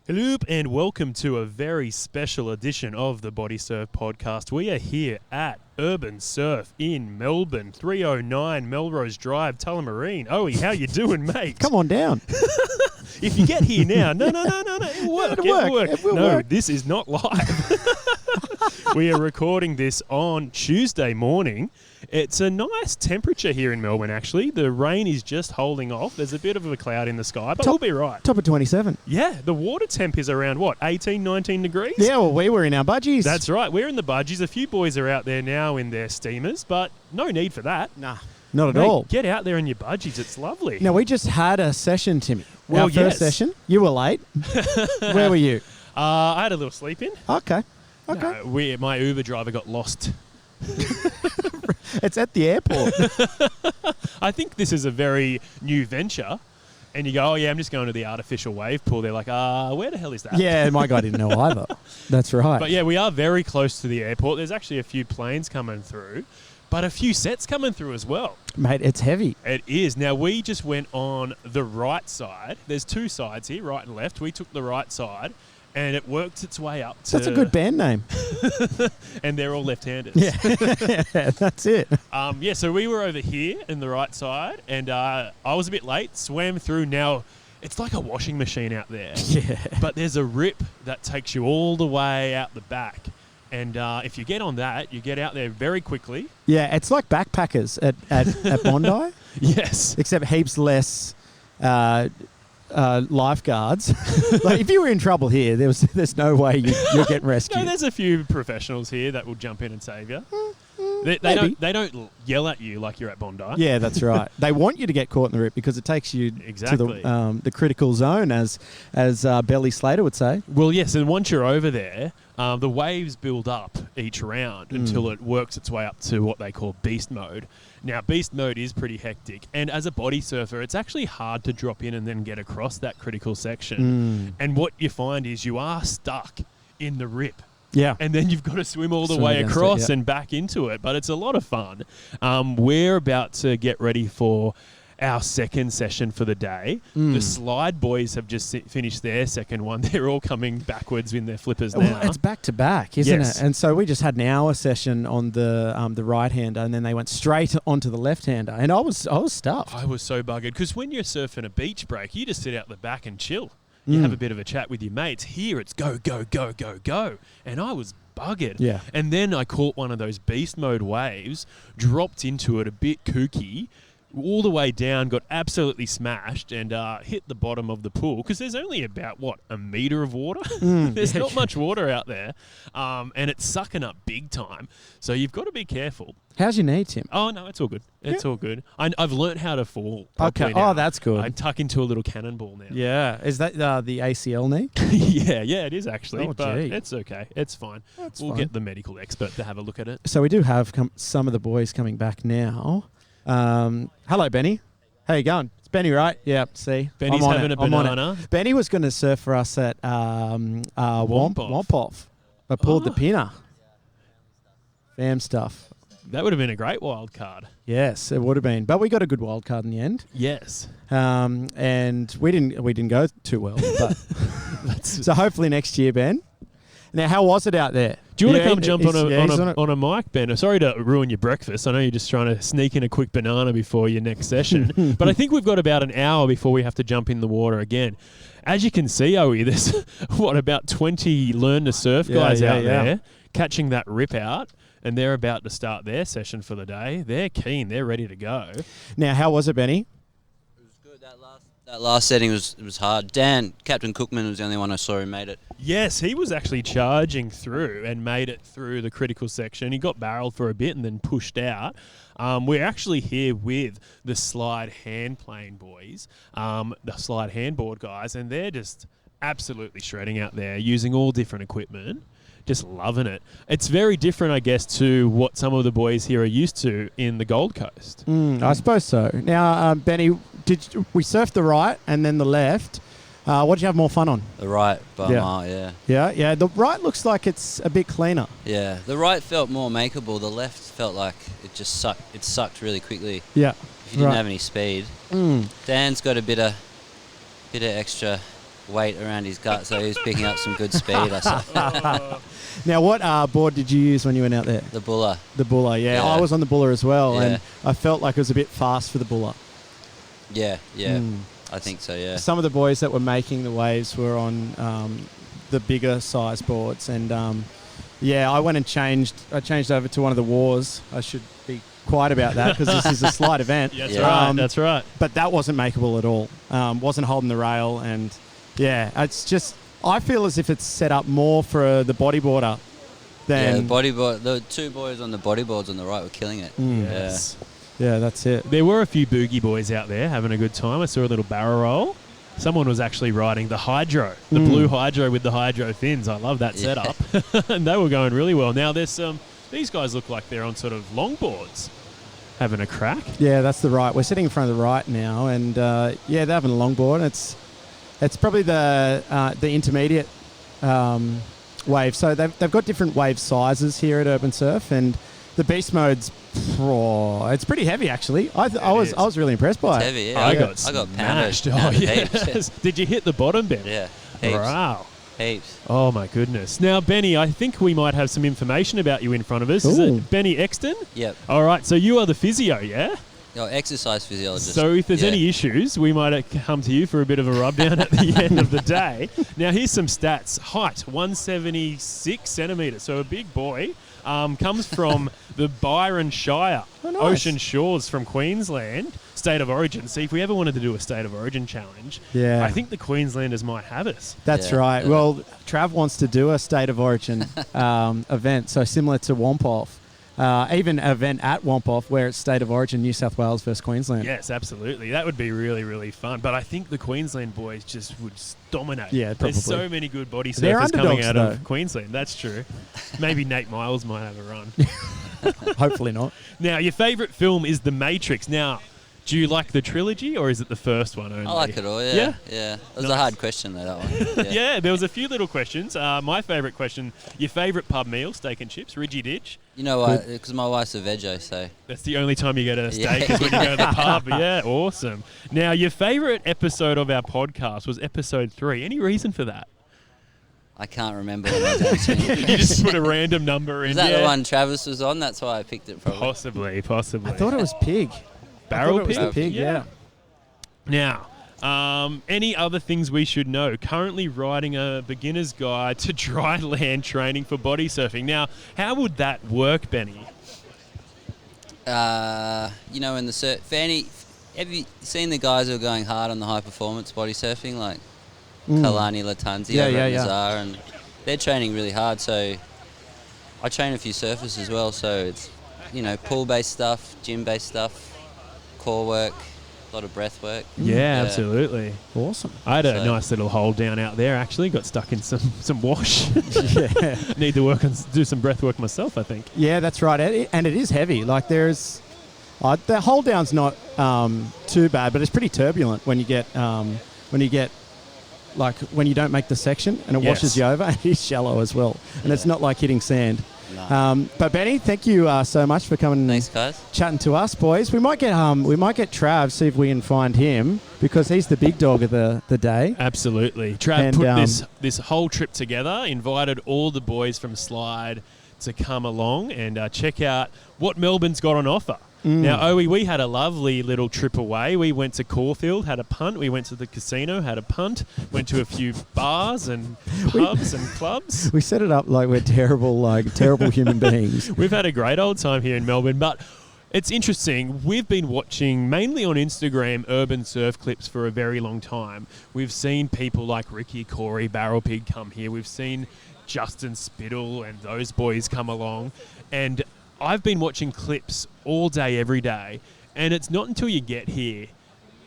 Hello and welcome to a very special edition of the Bodysurf podcast. We are here at URBNSURF in Melbourne, 309 Melrose Drive, Tullamarine. Owie, how you doing, mate? Come on down. If you get here now, no, it'll work. It will work. This is not live. We are recording this on Tuesday morning. It's a nice temperature here in Melbourne, actually. The rain is just holding off. There's a bit of a cloud in the sky, but we'll be right. Top of 27. Yeah, the water temp is around, 18, 19 degrees? Yeah, well, we were in our budgies. That's right. We're in the budgies. A few boys are out there now in their steamers, but no need for that. Nah, not at Mate, all. Get out there in your budgies. It's lovely. Now, we just had a session, Timmy. Well, our first session. You were late. Where were you? I had a little sleep in. Okay. No, my Uber driver got lost. It's at the airport. I think this is a very new venture. And you go, oh, yeah, I'm just going to the artificial wave pool. They're like, where the hell is that? Yeah, my guy didn't know either. That's right. But, yeah, we are very close to the airport. There's actually a few planes coming through, but a few sets coming through as well. Mate, it's heavy. It is. Now, we just went on the right side. There's two sides here, right and left. We took the right side, and it worked its way up to... That's a good band name. And they're all left-handers. Yeah, that's it. So we were over here in the right side, and I was a bit late, swam through. Now, it's like a washing machine out there. Yeah. But there's a rip that takes you all the way out the back. And if you get on that, you get out there very quickly. Yeah, it's like backpackers at Bondi. Yes. Except heaps less... lifeguards. Like if you were in trouble here, there's no way you're getting rescued. No, there's a few professionals here that will jump in and save you. They don't yell at you like you're at Bondi. Yeah, that's right. They want you to get caught in the rip because it takes you to the critical zone, as Belly Slater would say. Well, yes, and once you're over there, the waves build up each round until it works its way up to what they call beast mode. Now, beast mode is pretty hectic, and as a body surfer, it's actually hard to drop in and then get across that critical section. And what you find is you are stuck in the rip. Yeah. And then you've got to swim all the way across and back into it, but it's a lot of fun. We're about to get ready for our second session for the day. The Slyde boys have just finished their second one. They're all coming backwards in their flippers now. Well, it's back to back, isn't it? And so we just had an hour session on the right-hander, and then they went straight onto the left-hander, and I was stuffed. I was so buggered, because when you're surfing a beach break, you just sit out the back and chill. You have a bit of a chat with your mates. Here it's go, go, go, go, go. And I was buggered. Yeah. And then I caught one of those beast mode waves, dropped into it a bit kooky, all the way down, got absolutely smashed, and hit the bottom of the pool, because there's only about, a metre of water? There's not much water out there, and it's sucking up big time, so you've got to be careful. How's your knee, Tim? Oh, no, it's all good. It's all good. I've learnt how to fall properly now. Oh, that's good. I tuck into a little cannonball now. Yeah. Is that the ACL knee? Yeah, it is actually, but it's okay. It's fine. We'll get the medical expert to have a look at it. So we do have some of the boys coming back now. Hello, Benny. How you going? It's Benny, right? Yeah, see. Benny's having a banana. Benny was going to surf for us at Wompoff. I pulled the pinner. Fam stuff. That would have been a great wild card. Yes, it would have been. But we got a good wild card in the end. Yes. And we didn't go too well. But so hopefully next year, Ben. Now, how was it out there? Do you want to come jump on a mic, Ben? Sorry to ruin your breakfast. I know you're just trying to sneak in a quick banana before your next session. But I think we've got about an hour before we have to jump in the water again. As you can see, Owie, there's, about 20 Learn to Surf guys out there catching that rip out. And they're about to start their session for the day. They're keen. They're ready to go. Now, how was it, Benny? It was good. That last setting was hard. Captain Cookman was the only one I saw who made it. Yes, he was actually charging through and made it through the critical section. He got barreled for a bit and then pushed out. We're actually here with the Slyde Handplane boys, the Slyde Handboard guys, and they're just absolutely shredding out there using all different equipment. Just loving it. It's very different, I guess, to what some of the boys here are used to in the Gold Coast. I suppose so. Now, Benny, we surfed the right and then the left. What did you have more fun on? The right, by a mile, yeah. Yeah. The right looks like it's a bit cleaner. Yeah, the right felt more makeable. The left felt like it just sucked. It sucked really quickly. Yeah. If you didn't have any speed. Dan's got a bit of extra weight around his gut, so he was picking up some good speed. I saw. Now, what board did you use when you went out there? The Buller. The Buller, yeah. I was on the Buller as well, and I felt like it was a bit fast for the Buller. Yeah. I think so, yeah. Some of the boys that were making the waves were on the bigger size boards, and I went and changed. I changed over to one of the Wars. I should be quiet about that because this is a Slyde event. Yeah, that's right. But that wasn't makeable at all. Wasn't holding the rail, and it's just. I feel as if it's set up more for the bodyboarder than... the two boys on the bodyboards on the right were killing it. Yes. Yeah, that's it. There were a few boogie boys out there having a good time. I saw a little barrel roll. Someone was actually riding the Hydro, the blue Hydro with the Hydro fins. I love that setup. And they were going really well. Now, there's these guys look like they're on sort of longboards having a crack. Yeah, that's the right. We're sitting in front of the right now, and they're having a longboard. It's probably the intermediate wave. So they've got different wave sizes here at Urban Surf, and the beast mode's it's pretty heavy actually. I was really impressed by it. Heavy, yeah. I got smashed. Did you hit the bottom, Ben? Yeah. Heaps. Wow. Heaps. Oh my goodness. Now, Benny, I think we might have some information about you in front of us. Ooh. Is it Benny Exton? Yep. All right. So you are the physio, yeah? Exercise physiologist. So if there's any issues, we might come to you for a bit of a rub down at the end of the day. Now, here's some stats. Height, 176 centimetres, so a big boy. Comes from the Byron Shire, Ocean Shores from Queensland, State of Origin. See, if we ever wanted to do a State of Origin challenge, I think the Queenslanders might have us. That's right. Yeah. Well, Trav wants to do a State of Origin event, so similar to Wompoff. Even an event at Wompoff where it's State of Origin, New South Wales versus Queensland. Yes, absolutely. That would be really, really fun. But I think the Queensland boys just would dominate. Yeah, probably. There's so many good body surfers coming out of Queensland. That's true. Maybe Nate Miles might have a run. Hopefully not. Now, your favourite film is The Matrix. Now, do you like the trilogy or is it the first one only? I like it all, yeah. It was a hard question, though, that one. Yeah, there was a few little questions. My favourite question, your favourite pub meal, steak and chips, Ridgy Ditch. You know what? Because my wife's a veggie, so... That's the only time you go to a steak is when you go to the pub. Yeah, awesome. Now, your favourite episode of our podcast was episode 3. Any reason for that? I can't remember when I was answering. You just put a random number in. Is that the one Travis was on? That's why I picked it, probably. Possibly. I thought it was pig. Barrel pig? The pig, yeah. Now, any other things we should know? Currently writing a beginner's guide to dry land training for body surfing. Now, how would that work, Benny? In the surf... have you seen the guys who are going hard on the high performance body surfing, like Kalani Latanzi over at Nazar, and they're training really hard, so I train a few surfers as well, so it's, pool-based stuff, gym-based stuff, core work, a lot of breath work. Yeah, absolutely. Awesome. I had a nice little hole down out there, actually. Got stuck in some wash. Need to do some breath work myself, I think. Yeah, that's right. And it is heavy. Like there's... the hole down's not too bad, but it's pretty turbulent when you get... when you don't make the section and it washes you over, and it's shallow as well. And it's not like hitting sand. No. But Benny, thank you so much for coming. Thanks, guys. Chatting to us, boys. We might get Trav, see if we can find him, because he's the big dog of the day. Absolutely. Trav put this whole trip together, invited all the boys from Slyde to come along and check out what Melbourne's got on offer. Now, Owie, we had a lovely little trip away. We went to Caulfield, had a punt. We went to the casino, had a punt. Went to a few bars and pubs and clubs. We set it up like we're terrible human beings. We've had a great old time here in Melbourne, but it's interesting. We've been watching, mainly on Instagram, urban surf clips for a very long time. We've seen people like Ricky, Corey, Barrel Pig come here. We've seen Justin Spittle and those boys come along. And I've been watching clips all day, every day, and it's not until you get here,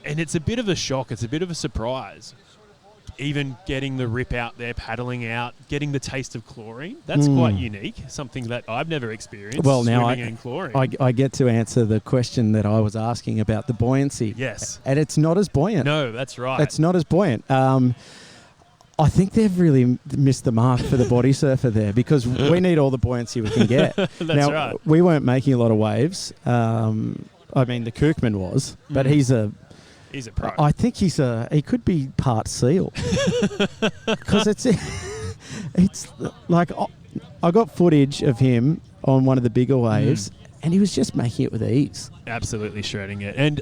and it's a bit of a shock, it's a bit of a surprise. Even getting the rip out there, paddling out, getting the taste of chlorine, that's quite unique, something that I've never experienced. Well, now in chlorine. I get to answer the question that I was asking about the buoyancy. Yes. And it's not as buoyant. No, that's right. It's not as buoyant. I think they've really missed the mark for the body surfer there, because we need all the buoyancy we can get. That's right. We weren't making a lot of waves. The Kookman was, but he's a He's a pro. I think he could be part seal. Because it's like, I got footage of him on one of the bigger waves, and he was just making it with ease. Absolutely shredding it. And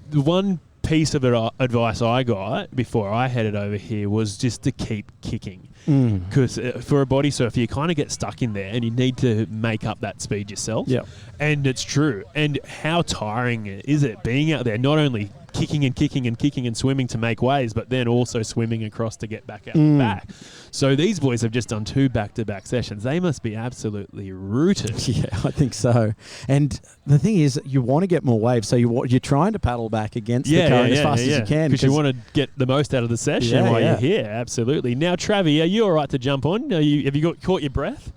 the one piece of advice I got before I headed over here was just to keep kicking. Because for a body surfer, you kind of get stuck in there and you need to make up that speed yourself. Yeah. And it's true. And how tiring is it being out there, not only kicking and kicking and kicking and swimming to make waves, but then also swimming across to get back out the back. So these boys have just done 2 back-to-back sessions. They must be absolutely rooted. Yeah, I think so. And the thing is, you want to get more waves, so you're trying to paddle back against the current as fast as you can. Because you want to get the most out of the session while you're here. Absolutely. Now, Travi, are you all right to jump on? Have you caught your breath?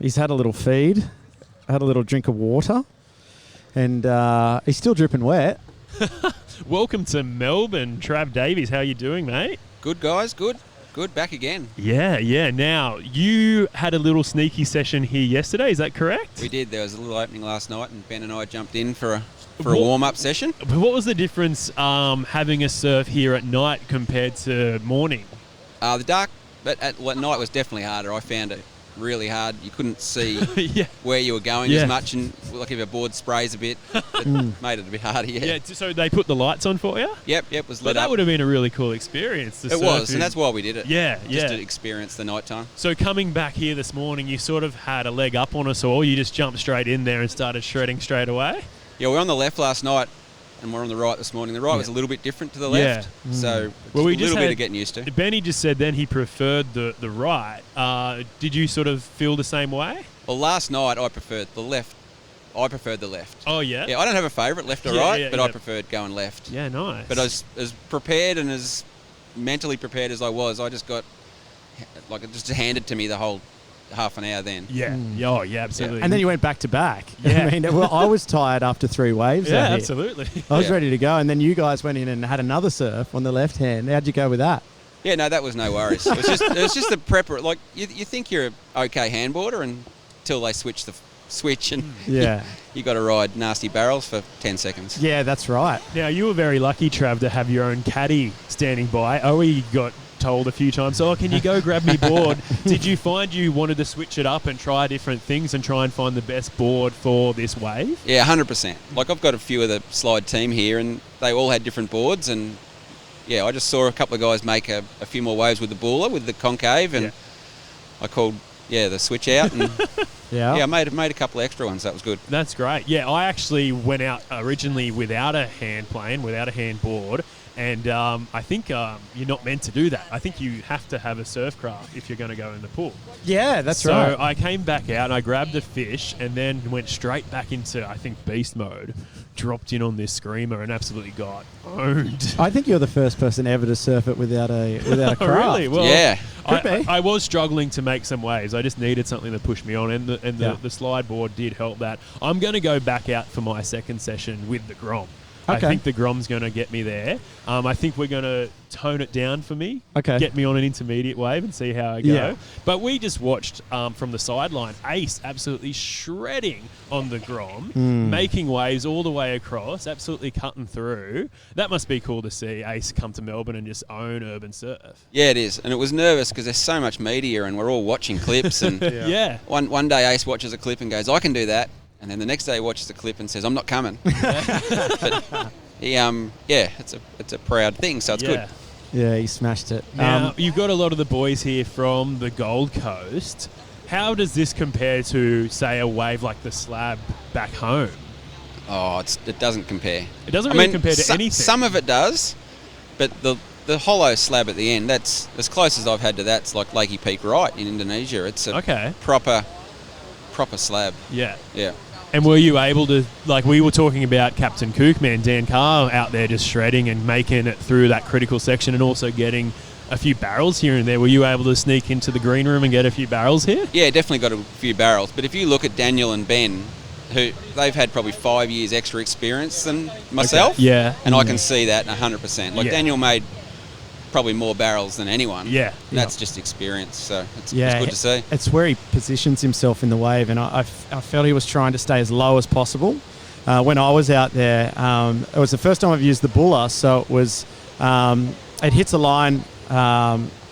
He's had a little feed, had a little drink of water, and he's still dripping wet. Welcome to Melbourne, Trav Davies. How you doing, mate? Good, guys. Good. Back again. Yeah. Now, you had a little sneaky session here yesterday. Is that correct? We did. There was a little opening last night, and Ben and I jumped in for a warm-up session. But what was the difference having a surf here at night compared to morning? The dark, but at night was definitely harder. I found it really hard. You couldn't see where you were going as much, and like if a board sprays a bit, it made it a bit harder. Yeah. So they put the lights on for you? Yep, was lit up. That would have been a really cool experience. It was, and that's why we did it. Just to experience the nighttime. So coming back here this morning, you sort of had a leg up on us all. You just jumped straight in there and started shredding straight away? Yeah, we were on the left last night, and we're on the right this morning. The right was a little bit different to the left, so a little bit of getting used to. Benny just said then he preferred the right. Did you sort of feel the same way? Well, last night I preferred the left. Oh, yeah? Yeah, I don't have a favourite, left or right, but I preferred going left. Yeah, nice. But as prepared and as mentally prepared as I was, I just got, it just handed to me the whole half an hour then. Yeah. Oh, yeah, absolutely. And then you went back to back. Yeah. I mean, I was tired after 3 waves. Yeah, absolutely. I was ready to go. And then you guys went in and had another surf on the left hand. How'd you go with that? Yeah, no, that was no worries. It was just the prepper. Like, you think you're an okay handboarder until they switch the switch and you got to ride nasty barrels for 10 seconds. Yeah, that's right. Now, you were very lucky, Trav, to have your own caddy standing by. Owie got told a few times, can you go grab me board? Did you find you wanted to switch it up and try different things and try and find the best board for this wave? Yeah, 100%. Like, I've got a few of the Slyde team here and they all had different boards, and I just saw a couple of guys make a few more waves with the Buller, with the concave, and I called the switch out, and I made a couple of extra ones. That was good. That's great. Yeah, I actually went out originally without a hand plane, without a handboard, and I think you're not meant to do that. I think you have to have a surf craft if you're going to go in the pool. Yeah, that's right. So I came back out and I grabbed a fish and then went straight back into, I think, beast mode, dropped in on this screamer and absolutely got owned. I think you're the first person ever to surf it without a craft. Really? Well, yeah. I was struggling to make some waves. I just needed something to push me on, and the Slyde board did help that. I'm going to go back out for my second session with the Grom. Okay. I think the Grom's going to get me there. I think we're going to tone it down for me, get me on an intermediate wave and see how I go. Yeah. But we just watched from the sideline, Ace absolutely shredding on the Grom, making waves all the way across, absolutely cutting through. That must be cool to see Ace come to Melbourne and just own urban surf. Yeah, it is. And it was nervous because there's so much media and we're all watching clips. And one day Ace watches a clip and goes, I can do that. And then the next day he watches the clip and says, I'm not coming. But he, it's a proud thing, so it's good. Yeah, he smashed it. Now, you've got a lot of the boys here from the Gold Coast. How does this compare to, say, a wave like the Slab back home? Oh, it doesn't compare. It doesn't really compare to anything. Some of it does, but the hollow slab at the end, that's as close as I've had to that. It's like Lakey Peak Right in Indonesia. It's a proper slab. Yeah. Yeah. And were you able to, like we were talking about Captain Kookman, Dan Carr out there just shredding and making it through that critical section and also getting a few barrels here and there. Were you able to sneak into the green room and get a few barrels here? Yeah, definitely got a few barrels. But if you look at Daniel and Ben, who they've had probably 5 years extra experience than myself. Yeah. And I can see that 100%. Like Daniel made probably more barrels than anyone. Yeah. That's just experience, so it's good to see. It's where he positions himself in the wave, and I felt he was trying to stay as low as possible when I was out there. It was the first time I've used the buller, so it was it hits a line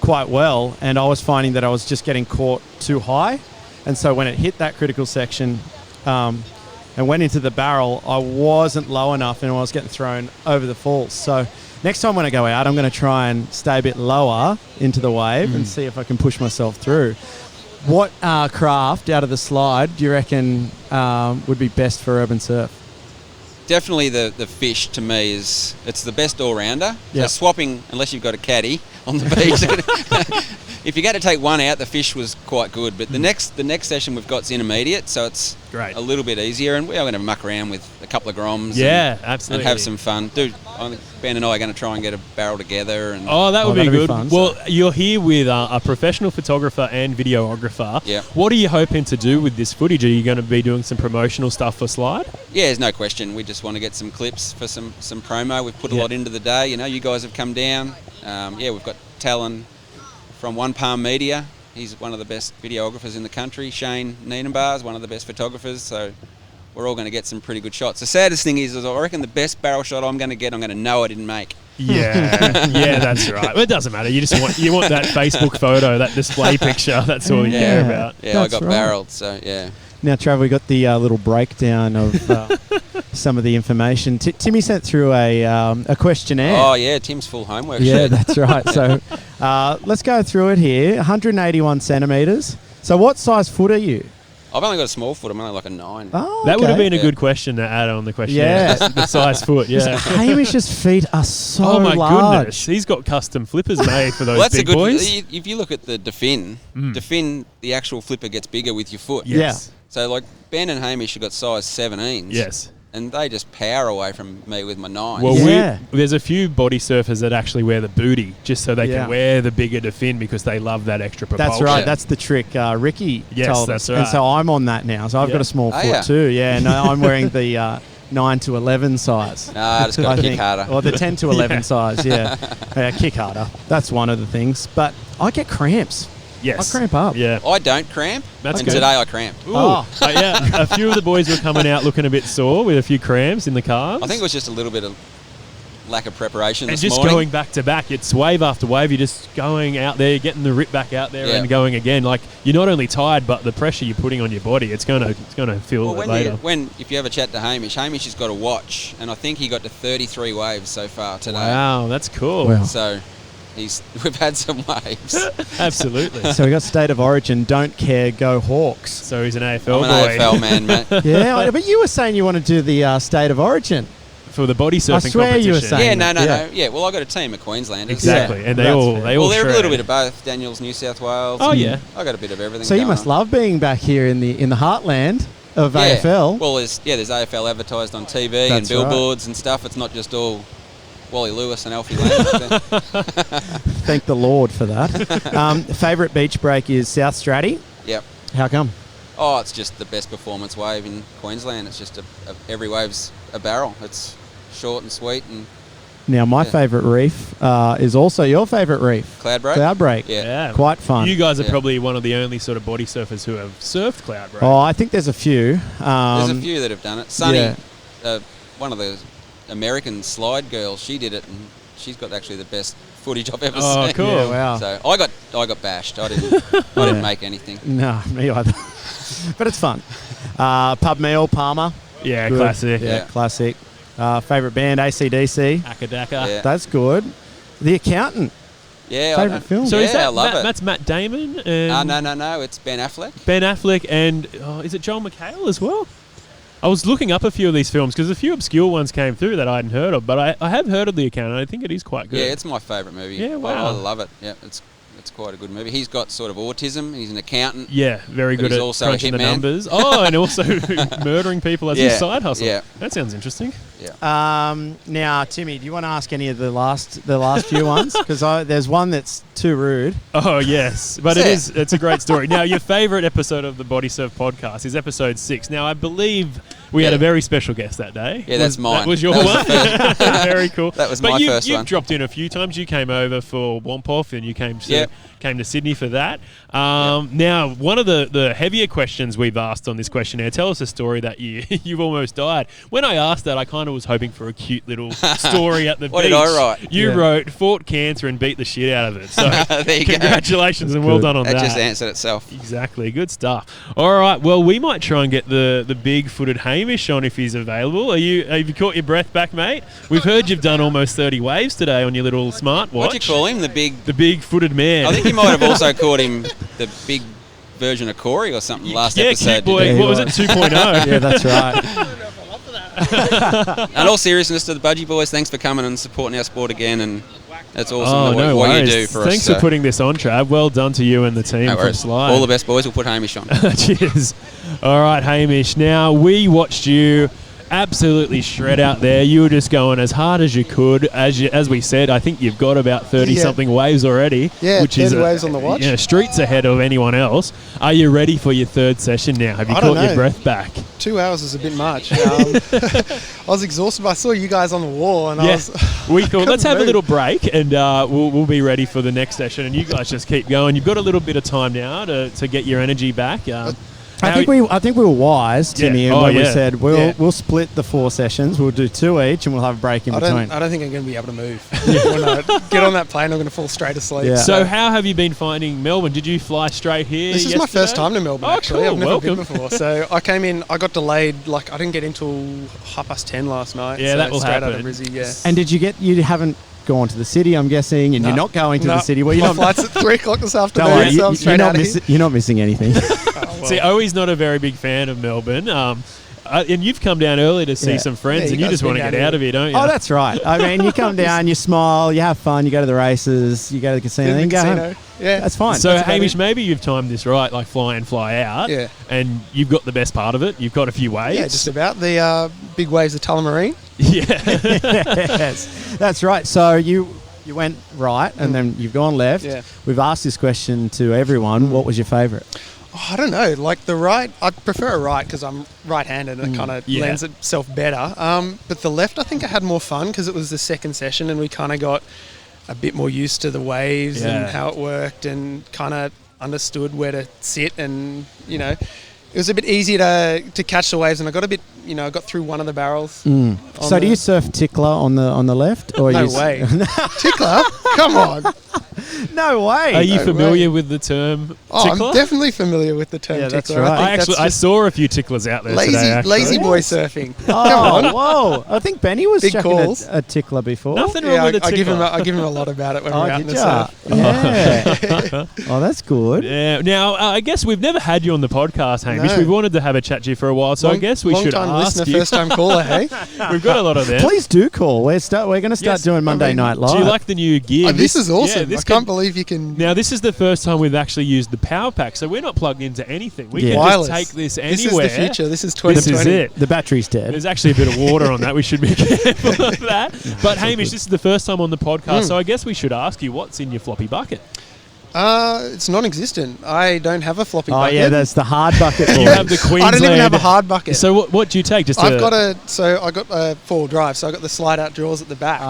quite well, and I was finding that I was just getting caught too high, and so when it hit that critical section and went into the barrel, I wasn't low enough, and I was getting thrown over the falls. So next time when I go out, I'm going to try and stay a bit lower into the wave and see if I can push myself through. What craft out of the Slyde do you reckon would be best for urban surf? Definitely the fish to me it's the best all-rounder. Yep. So swapping, unless you've got a caddy on the beach. If you got to take one out, the fish was quite good. But the next session we've got's intermediate, so it's great, a little bit easier, and we are going to muck around with a couple of groms. Absolutely, and have some fun. Ben and I are going to try and get a barrel together. And that would be good. Fun, well, you're here with a professional photographer and videographer. Yeah. What are you hoping to do with this footage? Are you going to be doing some promotional stuff for Slyde? Yeah, there's no question. We just want to get some clips for some promo. We've put a lot into the day. You guys have come down. We've got Talon from One Palm Media. He's one of the best videographers in the country. Shane Nienenbar is one of the best photographers. So we're all going to get some pretty good shots. The saddest thing is I reckon the best barrel shot I'm going to get, I'm going to know I didn't make. Yeah, that's right. Well, it doesn't matter. You want that Facebook photo, that display picture. That's all you care about. Yeah, I got barreled. So yeah. Now, Trav, we got the little breakdown of some of the information. Timmy sent through a questionnaire. Oh yeah, Tim's full homework. Yeah, that's right. So let's go through it here. 181 centimetres. So what size foot are you? I've only got a small foot. I'm only like a 9. Oh, that would have okay. been a good question to add on the questionnaire. Yeah. The size foot, yeah. Hamish's feet are so oh my large. goodness, he's got custom flippers made for those Well, that's big a good. boys. If you look at the Defin, the actual flipper gets bigger with your foot. Yes. So like Ben and Hamish have got size 17s. Yes. And they just power away from me with my 9s. Well, there's a few body surfers that actually wear the booty just so they can wear the bigger Defin because they love that extra propulsion. That's right. That's the trick Ricky told us. Right. And so I'm on that now. So I've got a small foot too. Yeah, no, I'm wearing the 9 to 11 size. No, I just got to kick harder. Or the 10 to 11 size, kick harder. That's one of the things. But I get cramps. Yes. I cramp up. Yeah. I don't cramp. That's and good. Today I cramped. Ooh. A few of the boys were coming out looking a bit sore with a few cramps in the calves. I think it was just a little bit of lack of preparation and this just morning. Going back to back. It's wave after wave. You're just going out there, getting the rip back out there and going again. Like, you're not only tired, but the pressure you're putting on your body, it's going to feel it later. If you have a chat to Hamish has got a watch, and I think he got to 33 waves so far today. Wow, that's cool. Wow. So we've had some waves. Absolutely. So we got State of Origin, don't care, go Hawks. So he's an AFL I'm boy. an AFL man, mate. Yeah, but you were saying you want to do the State of Origin. For the body surfing I swear competition. you were saying no. Yeah, well, I got a team of Queenslanders. Exactly, Yeah. and they all Well, they're a shred. little bit of both. Daniel's New South Wales. Oh, yeah. I got a bit of everything. So you going must on. love being back here in the heartland of AFL. Well, there's AFL advertised on TV That's and billboards and stuff. It's not just all Wally Lewis and Alfie Land. Thank the Lord for that. Favourite beach break is South Stratty. Yep. How come? Oh, it's just the best performance wave in Queensland. It's just every wave's a barrel. It's short and sweet and. Now, my favourite reef is also your favourite reef. Cloudbreak? Cloudbreak. Yeah. Quite fun. You guys are probably one of the only sort of body surfers who have surfed Cloudbreak. Oh, I think there's a few. There's a few that have done it. Sunny, one of the American Slyde girls, she did it, and she's got actually the best footage I've ever seen. Oh, cool. Yeah, wow. So I got bashed. I didn't make anything. No, me either. But it's fun. Pub meal, Palmer. Yeah, Good. classic. Yeah, classic. Favourite band, AC/DC. Akadaka. Yeah. That's good. The Accountant. Yeah. Favourite film. So Yeah, is that I love it. That's Matt Damon and No. It's Ben Affleck. Ben Affleck and is it Joel McHale as well? I was looking up a few of these films because a few obscure ones came through that I hadn't heard of, but I have heard of The Accountant. I think it is quite good. Yeah, it's my favourite movie. Yeah, wow. I love it. Yeah, it's quite a good movie. He's got sort of autism. He's an accountant. Yeah, very But good he's at also a crunching the hitman. numbers. Oh, and also murdering people as his side hustle. Yeah. That sounds interesting. Yeah. Now, Timmy, do you want to ask any of the last few ones? Because there's one that's too rude. Oh, yes. But it's a great story. Now, your favourite episode of the Bodysurf podcast is episode 6. Now, I believe we had a very special guest that day. Yeah, that's mine. That was your That was one? Very cool. That was but my you, first you've one. dropped in a few times. You came over for Womp Off and you came Came to Sydney for that. Now, one of the heavier questions we've asked on this questionnaire, tell us a story that you've almost died. When I asked that, I kind of was hoping for a cute little story at the What beach. did I write? You wrote, fought cancer and beat the shit out of it. So there you congratulations and well done on that. That just answered itself. Exactly. Good stuff. All right. Well, we might try and get the big-footed Hamish on if he's available. Have you caught your breath back, mate? We've heard you've done almost 30 waves today on your little smartwatch. What'd you call him? The big-footed man. I think you might have also called him the big version of Corey or something last episode. Cute boy. Yeah, what was it, 2.0? Yeah, that's right. In all seriousness to the Budgie boys, thanks for coming and supporting our sport again, and that's awesome what you do for us. Thanks for putting this on, Trav. Well done to you and the team from Slyde. All the best, boys. We'll put Hamish on. Cheers. All right, Hamish. Now, we watched you absolutely shred out there. You were just going as hard as you could. As we said, I think you've got about 30-something waves already. Yeah, which 30 is waves on the watch. Yeah, streets ahead of anyone else. Are you ready for your third session now? Have you caught your breath back? 2 hours is a bit much. I was exhausted, but I saw you guys on the wall, and we thought let's have a little break, and we'll be ready for the next session. And you guys just keep going. You've got a little bit of time now to get your energy back. I think we were wise, Timmy, when we said we'll split the 4 sessions. We'll do 2 each, and we'll have a break in between. I don't think I'm going to be able to move. When I get on that plane, I'm going to fall straight asleep. Yeah. So how have you been finding Melbourne? Did you fly straight here? This is my first time to Melbourne, actually. Cool. I've never Welcome. been before. So I came in, I got delayed. I didn't get in till 10:30 last night. Yeah, so that will straight happen. Out of Brizzy, yeah. And you haven't gone to the city, I'm guessing, and you're not going to the city. Well, my flight's at 3 o'clock this afternoon, don't worry, so I'm straight out of here. You're not missing anything. See, Owi's not a very big fan of Melbourne. And you've come down early to see some friends, and you just want to get out of here, don't you? Oh, that's right. I mean, you come down, you smile, you have fun, you go to the races, you go to the casino, then you go home. Yeah, that's fine. So, Hamish, maybe you've timed this right, like fly in, fly out, and you've got the best part of it. You've got a few waves. Yeah, just about. The big waves of Tullamarine. Yeah. Yes, that's right. So you went right, and then you've gone left. Yeah. We've asked this question to everyone. What was your favourite? Oh, I don't know. Like the right, I prefer a right because I'm right-handed and it kind of lends itself better. But the left, I think I had more fun because it was the second session and we kind of got a bit more used to the waves and how it worked and kind of understood where to sit and, it was a bit easier to catch the waves and I got a bit, I got through one of the barrels. So do you surf tickler on the left? Or no way. Tickler? Come on. No way. Are you familiar with the term tickler? Oh, I'm definitely familiar with the term tickler. That's right. I saw a few ticklers out there today. Lazy boy surfing. Oh, whoa. I think Benny was Big chucking calls. a tickler before. Nothing wrong with a tickler. I give him a lot about it when we're out in the surf. Yeah. Oh, that's good. Yeah. Now, I guess we've never had you on the podcast, Hamish. No. We've wanted to have a chat to you for a while, so I guess we should ask listener, you. first-time caller, hey? We've got a lot of them. Please do call. We're going to start doing Monday Night Live. Do you like the new gear? This is awesome. Yeah, I can't believe you can... Now, this is the first time we've actually used the power pack, so we're not plugged into anything. We can Wireless. just take this anywhere. This is the future. This is 2020. This is it. The battery's dead. There's actually a bit of water on that. We should be careful of that. But, Hamish, this is the first time on the podcast, so I guess we should ask you what's in your floppy bucket. It's non-existent. I don't have a floppy bucket. Oh, yeah, that's the hard bucket. You have the Queensland. I don't even have a hard bucket. So what do you take? I got a four-wheel drive, so I got the slide-out drawers at the back.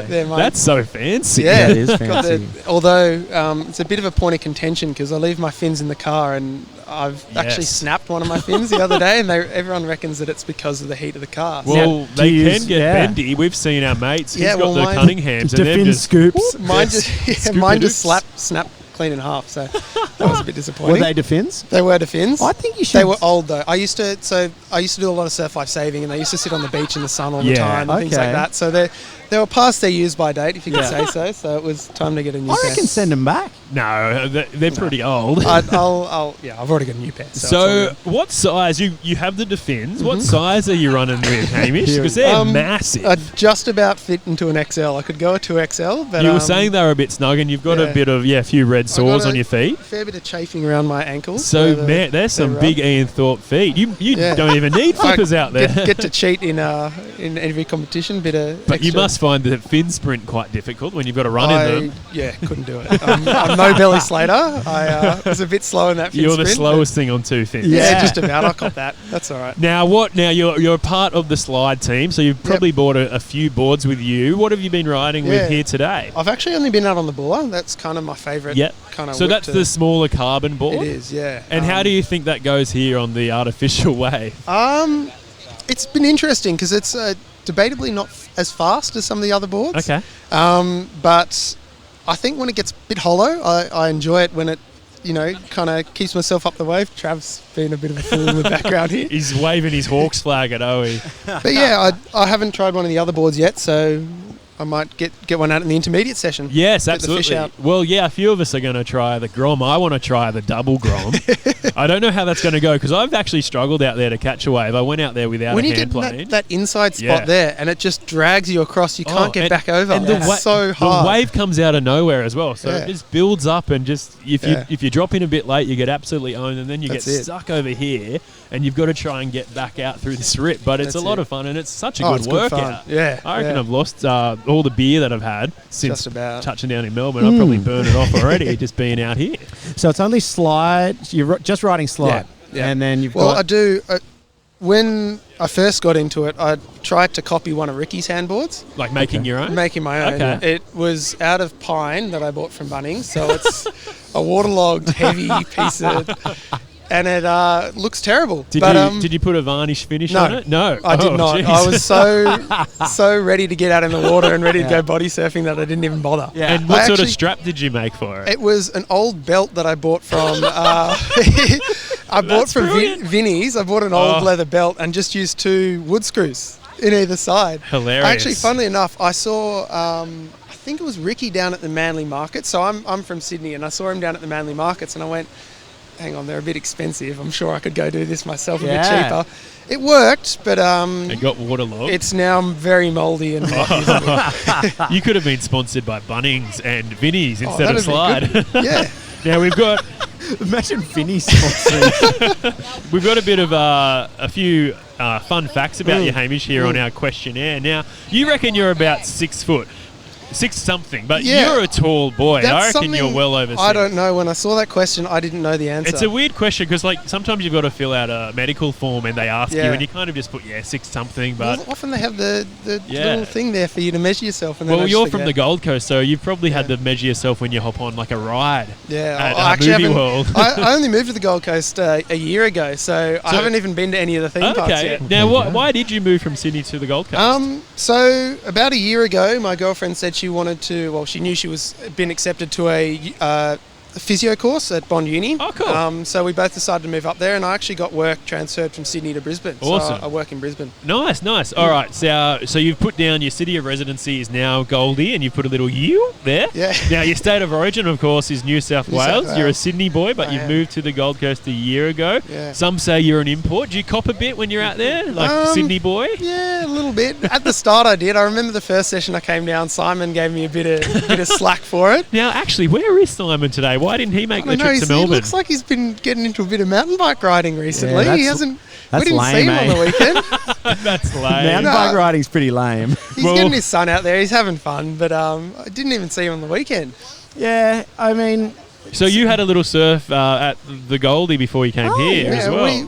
That's so fancy. Yeah, it is fancy. Although it's a bit of a point of contention because I leave my fins in the car and I've actually snapped one of my fins the other day and everyone reckons that it's because of the heat of the car. Well, they can get bendy. We've seen our mates. He's got the Cunninghams and they're just scoops. Mine just snapped clean in half, so that was a bit disappointing. Were they Defins? They were Defins. I think you should. They were old though. I used to do a lot of surf life saving, and they used to sit on the beach in the sun all the time and things like that. So they were past their use by date, if you could say so. So it was time to get a new pair. I reckon send them back. No, they're pretty old. I've already got a new pair. So what size? You have the Defins. What size are you running with, Hamish? Because they're massive. I just about fit into an XL. I could go a 2XL, but you were saying they were a bit snug, and you've got a bit of a few red sores on your feet. A fair bit of chafing around my ankles. So man, there's some big Ian Thorpe feet. You don't even need flippers out there. Get to cheat in every competition. But you must must find the fin sprint quite difficult when you've got to run in them. Yeah, couldn't do it. I'm no belly slater. I was a bit slow in that fin You're sprint. the slowest thing on two fins. Yeah, just about. I caught that. That's all right. Now you're a part of the Slyde team, so you've probably brought a few boards with you. What have you been riding with here today? I've actually only been out on the Buller. That's kind of my favourite kind of. So that's the smaller carbon board? It is, yeah. And how do you think that goes here on the artificial wave? It's been interesting because it's debatably not as fast as some of the other boards. Okay. But I think when it gets a bit hollow, I enjoy it when it, kind of keeps myself up the wave. Trav's been a bit of a fool in the background here. He's waving his Hawks flag at Owie. But yeah, I haven't tried one of the other boards yet, so I might get one out in the intermediate session. Yes, absolutely. Well, yeah, a few of us are going to try the Grom. I want to try the double Grom. I don't know how that's going to go because I've actually struggled out there to catch a wave. I went out there without a hand plane. When you get that inside spot there and it just drags you across, you can't get back over. And it's so hard. The wave comes out of nowhere as well, so it just builds up and just if you drop in a bit late, you get absolutely owned, and then you get stuck over here, and you've got to try and get back out through this rip. But it's a lot of fun, and it's such a good workout. I reckon I've lost all the beer that I've had since touching down in Melbourne. I've probably burned it off already just being out here. So it's only Slyde. You're just riding Slyde, and then you've got. I do. When I first got into it, I tried to copy one of Ricky's handboards. Like making your own? Making my own. Okay. It was out of pine that I bought from Bunnings, so it's a waterlogged, heavy piece of. And it looks terrible. Did you put a varnish finish on it? No, I did not. Geez. I was so ready to get out in the water and ready to go body surfing that I didn't even bother. Yeah. And what sort of strap did you make for it? It was an old belt that I bought from. Vinnie's. I bought an old leather belt and just used 2 wood screws in either side. Hilarious. Actually, funnily enough, I saw. I think it was Ricky down at the Manly Market. So I'm from Sydney, and I saw him down at the Manly Markets, and I went, hang on, they're a bit expensive. I'm sure I could go do this myself a bit cheaper. It worked, but it got waterlogged. It's now very mouldy and not usable. You could have been sponsored by Bunnings and Vinnie's instead of Slyde. Yeah. Now we've got. Imagine Vinnie's sponsoring. We've got a bit of a few fun facts about you, Hamish, here on our questionnaire. Now, you reckon you're about 6 foot. 6 something, but you're a tall boy. I reckon you're well over 6. I don't know. When I saw that question, I didn't know the answer. It's a weird question because, sometimes you've got to fill out a medical form and they ask you, and you kind of just put 6 something. But often they have the little thing there for you to measure yourself. And you're from the Gold Coast, so you've probably had to measure yourself when you hop on a ride. Yeah, at Movie World. I only moved to the Gold Coast a year ago, so I haven't even been to any of the theme parks yet. Now, why did you move from Sydney to the Gold Coast? So about a year ago, my girlfriend said she wanted to. Well, she knew she was been accepted to a physio course at Bond Uni. Oh, cool. So we both decided to move up there, and I actually got work transferred from Sydney to Brisbane. Awesome. So I work in Brisbane. Nice. All right. So you've put down your city of residency is now Goldie, and you've put a little U there. Yeah. Now, your state of origin, of course, is New South Wales. You're a Sydney boy, but you've moved to the Gold Coast a year ago. Yeah. Some say you're an import. Do you cop a bit when you're out there, Sydney boy? Yeah, a little bit. At the start, I did. I remember the first session I came down, Simon gave me a bit of slack for it. Now, actually, where is Simon today? Why didn't he make the trip to Melbourne? He looks like he's been getting into a bit of mountain bike riding recently. He hasn't. We didn't see him on the weekend. That's lame. Mountain bike riding's pretty lame. He's getting his son out there. He's having fun, but I didn't even see him on the weekend. Yeah, I mean. So you had a little surf at the Goldie before you came here as well.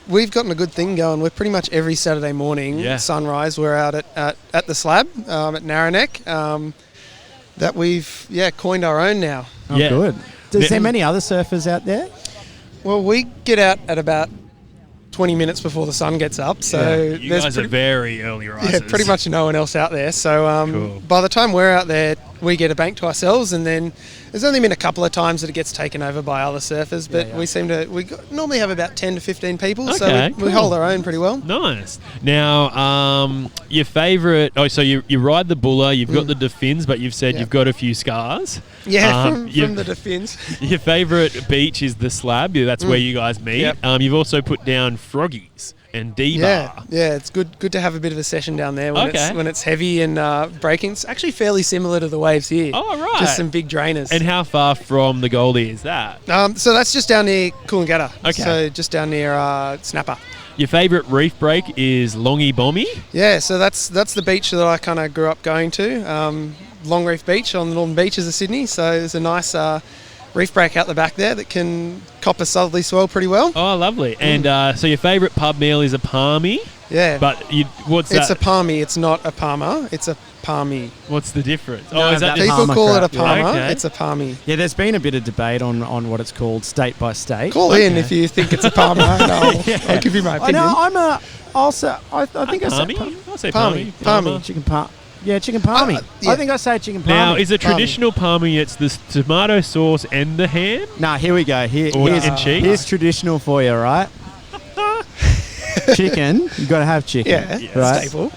We've gotten a good thing going. We're pretty much every Saturday morning, sunrise, we're out at the slab at Narrowneck. That we've coined our own now. Oh, good. Is there many other surfers out there? Well, we get out at about 20 minutes before the sun gets up. So you guys are very early risers. Yeah, pretty much no one else out there. So by the time we're out there, we get a bank to ourselves, and then there's only been a couple of times that it gets taken over by other surfers, but we normally have about 10 to 15 people, so we hold our own pretty well. Nice. Now, your favourite, so you ride the Buller, you've got the Defins, but you've said you've got a few scars. Yeah, from the Defins. Your favourite beach is the Slab, that's where you guys meet. Yep. You've also put down Froggies and D-Bar. Yeah, it's good to have a bit of a session down there when it's heavy and breaking. It's actually fairly similar to the waves here. Oh, right. Just some big drainers. And how far from the Goldie is that? So that's just down near Coolangatta. Okay. So just down near Snapper. Your favourite reef break is Longy Bommy? Yeah, so that's the beach that I kind of grew up going to. Long Reef Beach on the northern beaches of Sydney. So there's a nice reef break out the back there that can cop a southerly swell pretty well. Oh, lovely. And so your favourite pub meal is a palmy? Yeah. But what's that? It's a palmy. It's not a palmer. It's a palmy. What's the difference? No, is that people call it a palmer. Yeah, okay. It's a palmy. Yeah, there's been a bit of debate on what it's called state by state. Call in if you think it's a palmer. I'll give you my opinion. I think I palmy? say I'll say palmy. palmy. chicken palmy. Yeah, chicken palmy. Yeah. I think I say chicken palmy. Now, is a traditional palmy, it's the tomato sauce and the ham? Nah, here we go. Here's cheese? Here's traditional for you, right? Chicken, you got to have chicken. Yeah, right? staple.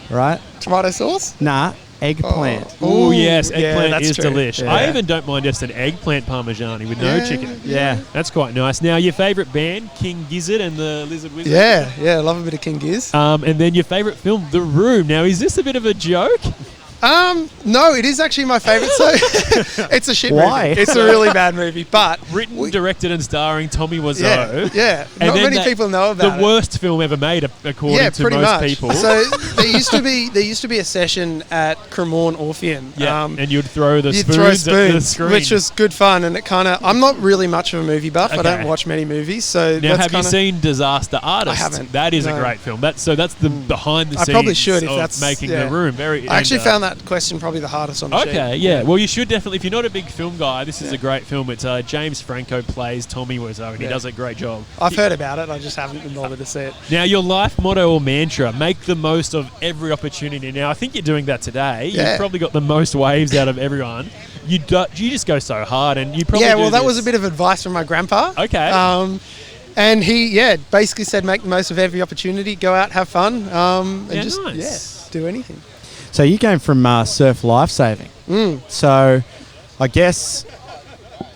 Right? Tomato sauce? Nah, eggplant. Oh, yes, eggplant that's is true. delish. Yeah. I even don't mind just an eggplant parmigiani with no chicken. Yeah. That's quite nice. Now, your favourite band, King Gizzard and the Lizard Wizard? Yeah, I love a bit of King Giz. And then your favourite film, The Room. Now, is this a bit of a joke? No, it is actually my favourite. So it's a shit Why? movie. It's a really bad movie, but Written, directed and starring Tommy Wiseau. yeah. And Not then many people know about the worst film ever made, according to pretty most much. people. So there used to be a session at Cremorne Orpheum. Yeah, and you'd throw the You'd spoons, throw at the spoons, screen. which was good fun, and it kind of. I'm not really much of a movie buff. I Okay. don't watch many movies, so Now, that's have you seen Disaster Artist? I haven't, That is a no. great film. That's the behind the I scenes probably should if of that's making yeah. The Room. I actually found that question probably the hardest on the sheet. Okay, yeah. Well, you should definitely. If you're not a big film guy, this is a great film. It's James Franco plays Tommy Wiseau, and he does a great job. I've heard about it. I just haven't been bothered to see it. Now, your life motto or mantra: make the most of every opportunity. Now, I think you're doing that today. Yeah. You've probably got the most waves out of everyone. You just go so hard, and you probably That was a bit of advice from my grandpa. Okay. And he, basically said make the most of every opportunity, go out, have fun, and just nice. do anything. So you came from surf lifesaving. So I guess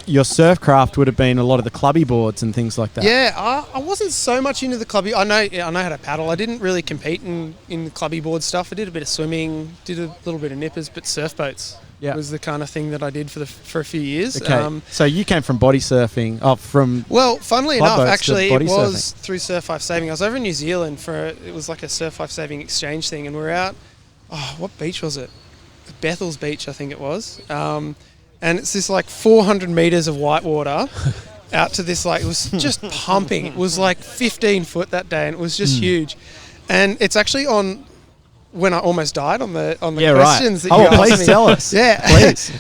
your surf craft would have been a lot of the clubby boards and things like that. Yeah, I wasn't so much into the clubby. I know how to paddle. I didn't really compete in the clubby board stuff. I did a bit of swimming, did a little bit of nippers, but surf boats was the kind of thing that I did for a few years. Okay. So you came from body surfing, Well, funnily club enough, boats to actually, body it was surfing. through Surf Life Saving. I was over in New Zealand it was like a Surf Life Saving exchange thing, and we were out. Oh, what beach was it? Bethel's Beach, I think it was. And it's this like 400 metres of white water out to this it was just pumping. It was like 15 foot that day, and it was just huge. And it's actually on when I almost died on the questions that you asked please me. tell us. Yeah, please.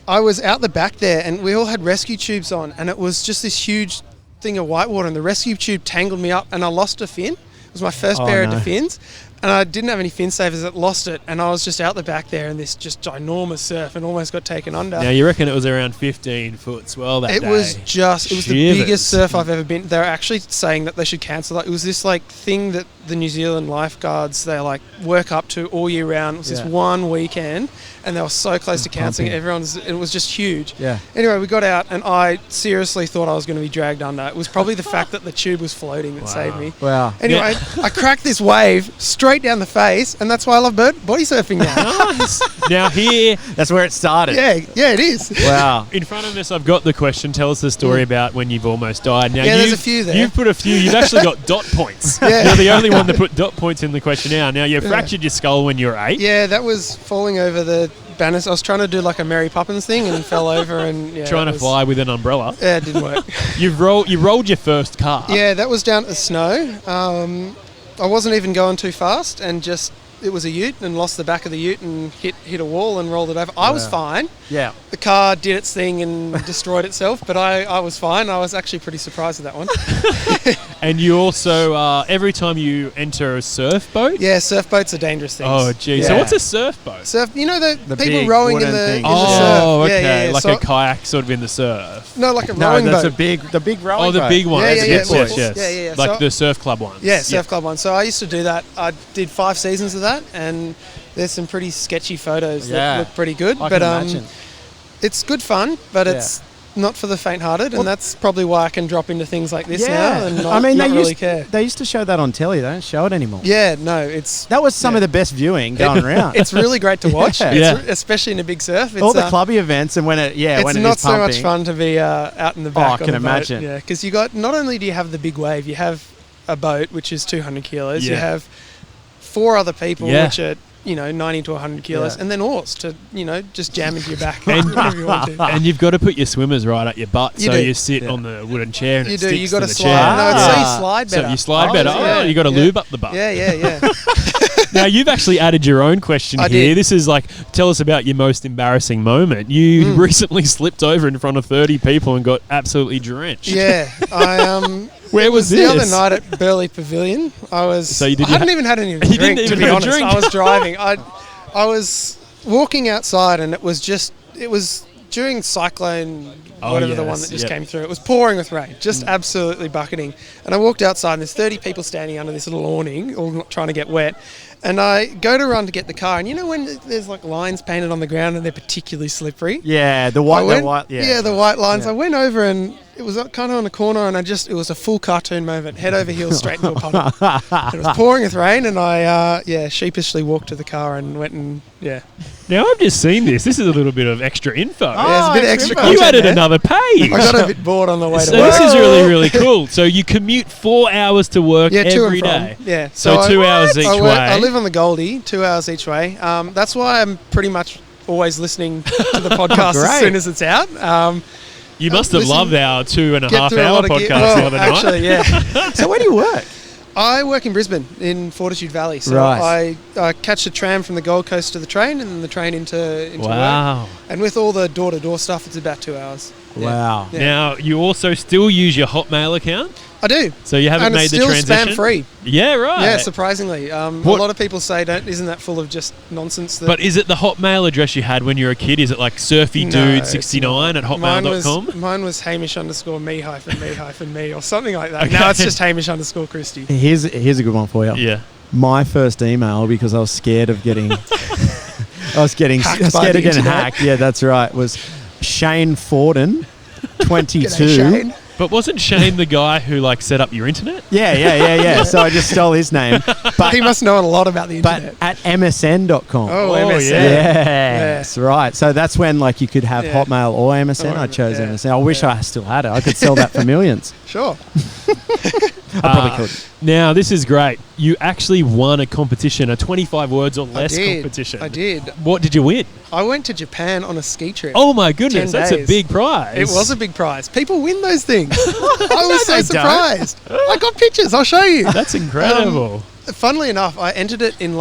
I was out the back there, and we all had rescue tubes on, and it was just this huge thing of white water, and the rescue tube tangled me up, and I lost a fin. It was my first pair of fins. And I didn't have any fin savers that lost it, and I was just out the back there in this just ginormous surf and almost got taken under. Now, you reckon it was around 15 foot swell that day? It was the biggest surf I've ever been. They're actually saying that they should cancel it. It was this thing that the New Zealand lifeguards, they work up to all year round. It was this one weekend, and they were so close to cancelling it. It was just huge. Yeah. Anyway, we got out, and I seriously thought I was going to be dragged under. It was probably the fact that the tube was floating that saved me. Wow. Anyway, I cracked this wave straight down the face, and that's why I love body surfing now. Nice. Now here, that's where it started. Yeah, it is. Wow. In front of us, I've got the question. Tell us the story about when you've almost died. Now, there's a few there. You've put a few. You've actually got dot points. You're the only one to put dot points in the questionnaire. Now, you fractured your skull when you were 8. Yeah, that was falling over the banners. I was trying to do like a Mary Poppins thing and fell over and trying to fly with an umbrella. Yeah, it didn't work. You rolled your first car. Yeah, that was down at the snow. I wasn't even going too fast, and just it was a ute, and lost the back of the ute and hit a wall and rolled it over. I was fine. Yeah. The car did its thing and destroyed itself, but I was fine. I was actually pretty surprised with that one. And you also, every time you enter a surf boat? Yeah, surf boats are dangerous things. Oh, geez. Yeah. So what's a surf boat? Surf, the people big rowing in wooden the thing. in the surf. Oh, okay. Yeah. Like So- a kayak sort of in the surf. No, like a No, rowing that's boat. the big rowing Oh, the boat. big one. Yeah, Yes. yeah. Like So- the surf club ones. Yeah, surf club one. So I used to do that. I did 5 seasons of that, and there's some pretty sketchy photos that look pretty good. I but can imagine. it's good fun, but it's not for the faint-hearted, and that's probably why I can drop into things like this now and not really care. They used to show that on telly. They don't show it anymore. Yeah, no, it's... That was some of the best viewing going around. It's really great to watch, Yeah. especially in a big surf. It's, all the clubby events and when it it's when it not is so much pumping. fun to be out in the back. I can on the boat. imagine. Yeah, because you got not only do you have the big wave, you have a boat, which is 200 kilos. You have 4 other people, which are 90 to 100 kilos, and then oars to, just jam into your back. Whatever you want to. And you've got to put your swimmers right at your butt, you sit on the wooden chair and you it do. sticks You got to to the slide. chair. No, so you slide better. So you slide better. You got to lube up the butt. Yeah. Now, you've actually added your own question here. did. This is like, tell us about your most embarrassing moment. You recently slipped over in front of 30 people and got absolutely drenched. Yeah. Where was this? The other night at Burleigh Pavilion. I hadn't even had any drink, didn't even to be have a honest. drink. I was driving. I was walking outside, and it was during cyclone, whatever the one that just came through. It was pouring with rain, just absolutely bucketing. And I walked outside, and there's 30 people standing under this little awning, all not trying to get wet. And I go to run to get the car, and when there's like lines painted on the ground and they're particularly slippery? Yeah, the white lines. Yeah. I went over, and it was kind of on the corner, and it was a full cartoon moment, head over heels straight into a puddle. It was pouring with rain, and I sheepishly walked to the car and went and Now, I've just seen this. This is a little bit of extra info. There's a bit of extra You content added there. another page. I got a bit bored on the way to So work. this is really, really cool. So you commute 4 hours to work to every and from. day. Yeah. So 2 hours each way. I live on the Goldie, 2 hours each way. That's why I'm pretty much always listening to the podcast as soon as it's out. You must have loved our 2.5 a hour lot of podcast the other night. Actually, yeah. So where do you work? I work in Brisbane, in Fortitude Valley. So I catch the tram from the Gold Coast to the train, and then the train into work. And with all the door-to-door stuff, it's about 2 hours. Wow. Yeah. Now, you also still use your Hotmail account? I do. So you haven't made the transition? And it's still spam-free. Yeah, right. Yeah, surprisingly. A lot of people say, isn't that full of just nonsense? But is it the Hotmail address you had when you were a kid? Is it like surfydude69 at hotmail.com? Mine was Hamish_me-me or something like that. Okay. Now it's just Hamish_Christie. Here's a good one for you. Yeah. My first email, because I was scared of getting hacked. Yeah, that's right. Was Shane Forden, 22. G'day, Shane. But wasn't Shane the guy who set up your internet? Yeah. So I just stole his name. But he must know a lot about the internet. But at msn.com. Oh, MSN. Yes, right. So that's when you could have Hotmail or MSN. I chose MSN. I wish I still had it. I could sell that for millions. Sure. I probably could. Now, this is great. You actually won a competition, a 25 words or less competition. I did. What did you win? I went to Japan on a ski trip. Oh, my goodness. That's a big prize. It was a big prize. People win those things. I was so surprised. I got pictures. I'll show you. That's incredible. Funnily enough, I entered it in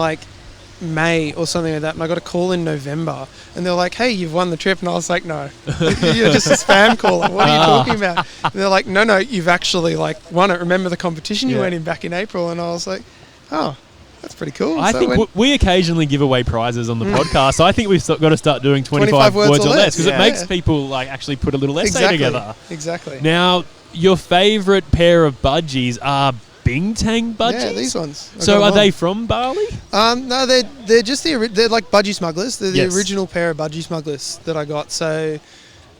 May or something like that, and I got a call in November, and they're like, "Hey, you've won the trip," and I was like, "No, you're just a spam caller. What are you talking about?" And they're like, "No, you've actually won it. Remember the competition you went in back in April?" And I was like, "Oh, that's pretty cool." I think we occasionally give away prizes on the podcast. So I think we've got to start doing 25 words or less because it makes people actually put a little essay together. Exactly. Now, your favourite pair of budgies are Bintang budgies? Yeah, these ones. So are they from Bali? No, they're just they're like budgie smugglers. They're the original pair of budgie smugglers that I got. So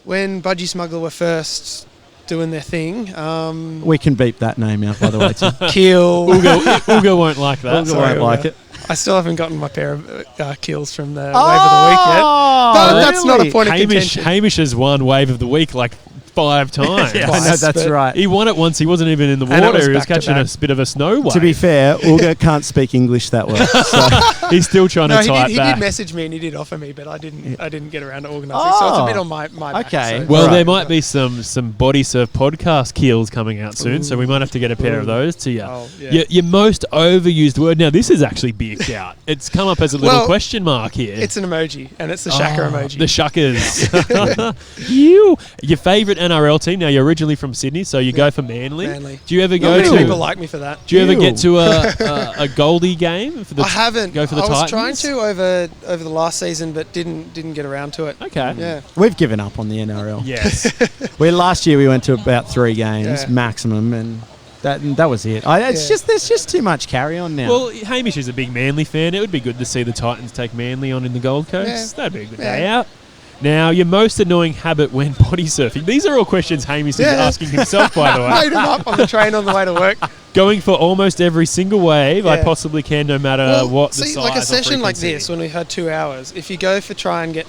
when Budgie Smuggler were first doing their thing, we can beep that name out, by the way, too. Kill. Uga won't like that. Uga won't like it. I still haven't gotten my pair of kills from the Wave of the Week yet. But that's not a point of contention. Hamish has won Wave of the Week 5 times. Yeah, I know, that's right. He won it once. He wasn't even in the water. He was catching a bit of a snow wave. To be fair, Uga can't speak English that well. So. He's still trying to type he back. He did message me and he did offer me, but I didn't get around to organising. So it's a bit on my back. Okay. Well, there might be some Bodysurf podcast kills coming out soon, so we might have to get a pair of those to you. Oh, yeah. Your most overused word. Now, this is actually beeped out. It's come up as a little question mark here. It's an emoji, and it's the shaka emoji. The shuckers. Your favourite NRL team. Now, you're originally from Sydney, so you go for Manly. Do you ever go to... people like me for that. Do you ever get to a Goldie game? I haven't. Go for the Titans? I was trying to over the last season, but didn't get around to it. Okay. Yeah. We've given up on the NRL. Yes. Last year we went to about 3 games maximum, and that was it. There's just too much carry on now. Well, Hamish is a big Manly fan. It would be good to see the Titans take Manly on in the Gold Coast. That'd be a good day out. Now, your most annoying habit when body surfing. These are all questions Hamish is asking himself, by the way. Made him up on the train on the way to work. Going for almost every single wave I possibly can, no matter what the size. Like a session or like this, when we had 2 hours, if you go for try and get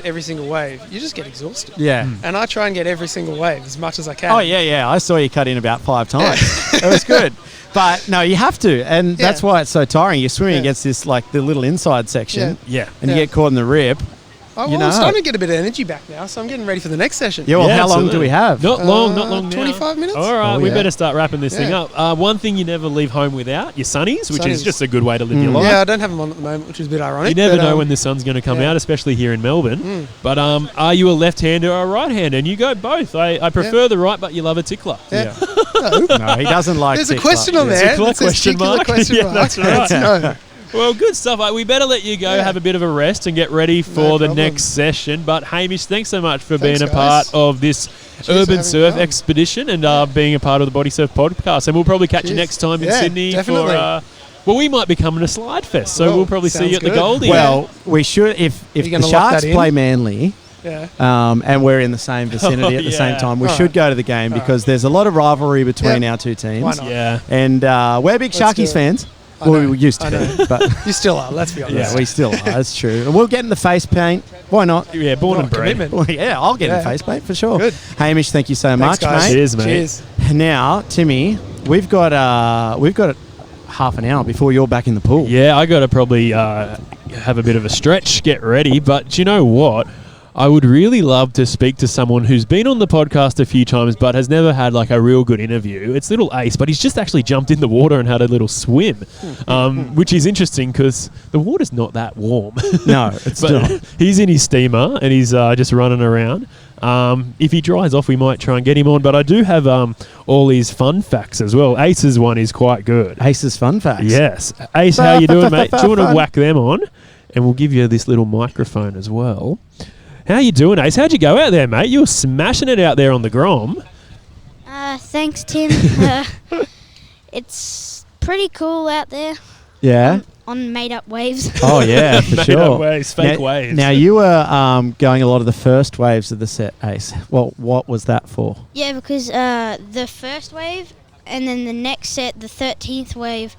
every single wave, you just get exhausted. Yeah. And I try and get every single wave as much as I can. Oh, yeah. I saw you cut in about 5 times. It was good. But no, you have to, and that's why it's so tiring. You're swimming against this, like, the little inside section, and you get caught in the rip. Oh, well, I'm starting to get a bit of energy back now, so I'm getting ready for the next session. Yeah, well, how long do we have? Not long now. 25 minutes. All right, we better start wrapping this thing up. One thing you never leave home without, your sunnies, which is just a good way to live your life. Yeah, I don't have them on at the moment, which is a bit ironic. You never know when the sun's going to come out, especially here in Melbourne. But are you a left-hander or a right-hander? And you go both. I prefer the right, but you love a tickler. Yeah. No, he doesn't like There's tickler. a question on there. Tickler question mark. That's right. No. Well, good stuff. We better let you go, have a bit of a rest and get ready for the next session. But Hamish, thanks so much for being a part of this urban surf expedition and being a part of the Bodysurf podcast. And we'll probably catch you next time in Sydney definitely. for we might be coming to Slyde Fest, so we'll probably see you at the Goldie. Well, we should if the Sharks play Manly. Yeah. And we're in the same vicinity at the same time. We should go to the game because there's a lot of rivalry between our two teams. Why not? Yeah. And we're big Sharkies fans. Well, we used to be, but you still are. Let's be honest. Yeah, we still are. That's true. And we'll get in the face paint. Why not? Yeah, born and bred. Well, yeah, I'll get in the face paint for sure. Good. Hamish, thank you so much, guys. mate. Cheers, mate. Cheers. Now, Timmy, we've got half an hour before you're back in the pool. Yeah, I got to probably have a bit of a stretch, get ready. But do you know what? I would really love to speak to someone who's been on the podcast a few times but has never had like a real good interview. It's little Ace, but he's just actually jumped in the water and had a little swim, which is interesting because the water's not that warm. No, it's not. He's in his steamer and he's just running around. If he dries off, we might try and get him on. But I do have all his fun facts as well. Ace's one is quite good. Ace's fun facts? Yes. Ace, how you doing, mate? Do you want to whack them on? And we'll give you this little microphone as well. How you doing, Ace? How'd you go out there, mate? You were smashing it out there on the Grom. Thanks, Tim. It's pretty cool out there. Yeah? On made-up waves. Oh, yeah, for sure. Made-up waves, fake waves. Now, you were going a lot of the first waves of the set, Ace. Well, what was that for? Yeah, because the first wave and then the next set, the 13th wave,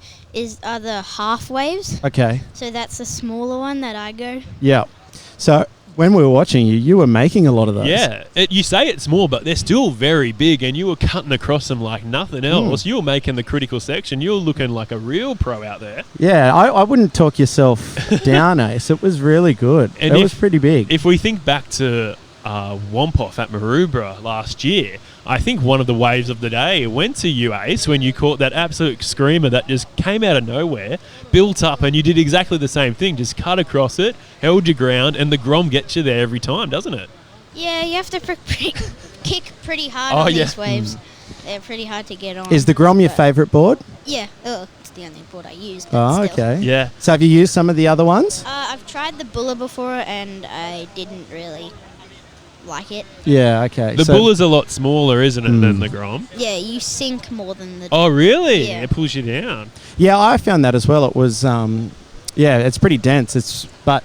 are the half waves. Okay. So that's the smaller one that I go. Yeah. So when we were watching you were making a lot of those. Yeah. You say it's small, but they're still very big, and you were cutting across them like nothing else. You were making the critical section. You were looking like a real pro out there. Yeah, I wouldn't talk yourself down, Ace. It was really good. And it was pretty big. If we think back to Wampoff at Maroubra last year, I think one of the waves of the day went to you, Ace, when you caught that absolute screamer that just came out of nowhere, built up, and you did exactly the same thing. Just cut across it, held your ground, and the Grom gets you there every time, doesn't it? Yeah, you have to kick pretty hard on these waves. They're pretty hard to get on. Is the Grom your favourite board? Yeah. It's the only board I use. Oh, okay. Yeah. So have you used some of the other ones? I've tried the Bulla before, and I didn't really like it. Yeah, okay. The Bulla's a lot smaller, isn't it, than the Grom? Yeah, you sink more than the... Oh, really? Yeah. It pulls you down. Yeah, I found that as well. It was, it's pretty dense. But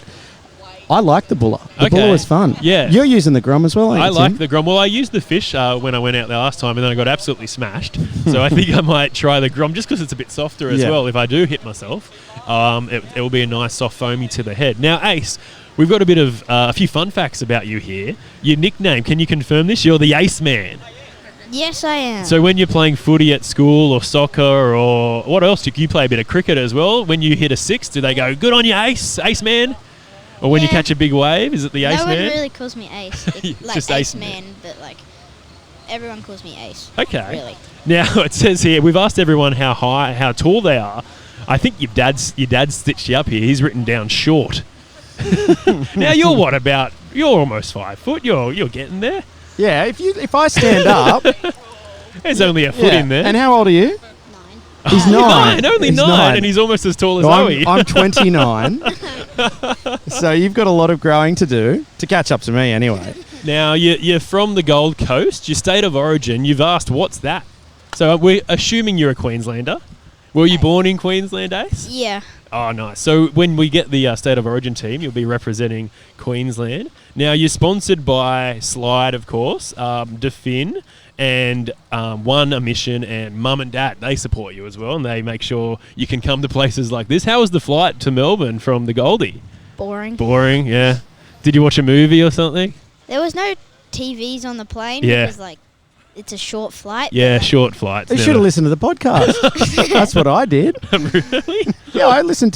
I like the Bulla. The Bulla was fun. Yeah. You're using the Grom as well, aren't you, I like Tim? the Grom. Well, I used the fish when I went out there last time, and then I got absolutely smashed. So I think I might try the Grom just because it's a bit softer as well. If I do hit myself, it will be a nice soft foamy to the head. Now, Ace, we've got a bit of a few fun facts about you here. Your nickname, can you confirm this? You're the Ace Man. Yes, I am. So when you're playing footy at school or soccer or what else? You play a bit of cricket as well. When you hit a six, do they go, good on you, Ace Man? Or when you catch a big wave, is it the Ace Man? No one really calls me Ace. It's like just Ace Man, but like everyone calls me Ace. Okay. Really. Now it says here, we've asked everyone how tall they are. I think your dad's stitched you up here. He's written down short. Now you're you're almost 5 foot. You're getting there. Yeah, if I stand up, there's only a foot in there. And how old are you? 9. He's 9. Only 9, and he's almost as tall as Zoe. I'm 29. So you've got a lot of growing to do to catch up to me anyway. Now, you're from the Gold Coast. Your state of origin, you've asked, what's that? So we're assuming you're a Queenslander. Were you born in Queensland, Ace? Yeah. Oh, nice. So when we get the State of Origin team, you'll be representing Queensland. Now, you're sponsored by Slyde, of course, Defin, and One A Mission, and Mum and Dad. They support you as well, and they make sure you can come to places like this. How was the flight to Melbourne from the Goldie? Boring, yeah. Did you watch a movie or something? There was no TVs on the plane. Yeah. Because, like, it's a short flight. Yeah, short flights. You should have listened to the podcast. That's what I did. Really? Yeah, I listened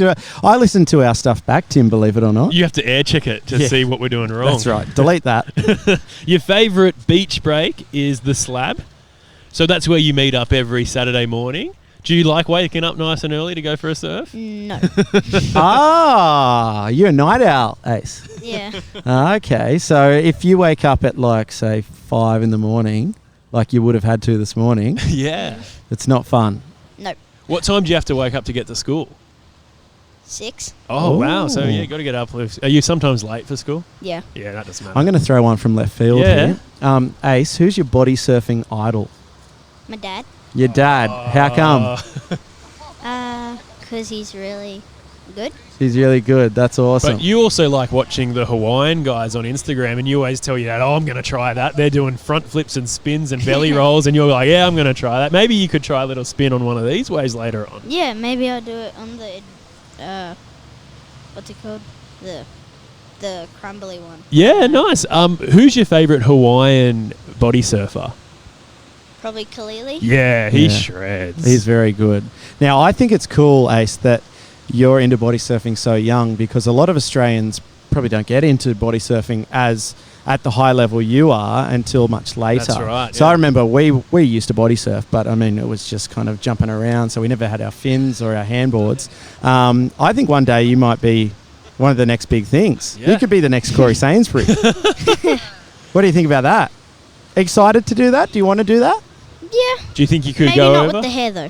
to our stuff back, Tim, believe it or not. You have to air check it to see what we're doing wrong. That's right. Delete that. Your favourite beach break is the Slab. So that's where you meet up every Saturday morning. Do you like waking up nice and early to go for a surf? No. You're a night owl, Ace. Yeah. Okay, so if you wake up at like, say, 5 in the morning, like you would have had to this morning, Yeah. it's not fun. No. What time do you have to wake up to get to school? 6. Oh, wow. So, Ooh. yeah, got to get up. Are you sometimes late for school? Yeah. Yeah, that doesn't matter. I'm going to throw one from left field Yeah. here. Ace, who's your body surfing idol? My dad. Your dad. How come? Because he's really good. He's really good. That's awesome. But you also like watching the Hawaiian guys on Instagram, and you always tell your dad, I'm going to try that. They're doing front flips and spins and belly rolls, and you're like, yeah, I'm going to try that. Maybe you could try a little spin on one of these waves later on. Yeah, maybe I'll do it on the, what's it called? The crumbly one. Yeah, nice. Who's your favourite Hawaiian body surfer? Probably Kalili. Yeah, he Yeah. shreds. He's very good. Now, I think it's cool, Ace, that you're into body surfing so young, because a lot of Australians probably don't get into body surfing as at the high level you are until much later. That's right, So yeah. I remember we used to body surf, but I mean, it was just kind of jumping around, so we never had our fins or our handboards. I think one day you might be one of the next big things. Yeah. You could be the next Corey Sainsbury. What do you think about that? Excited to do that? Do you want to do that? Yeah. Do you think you could Maybe go not over? with the hair, though.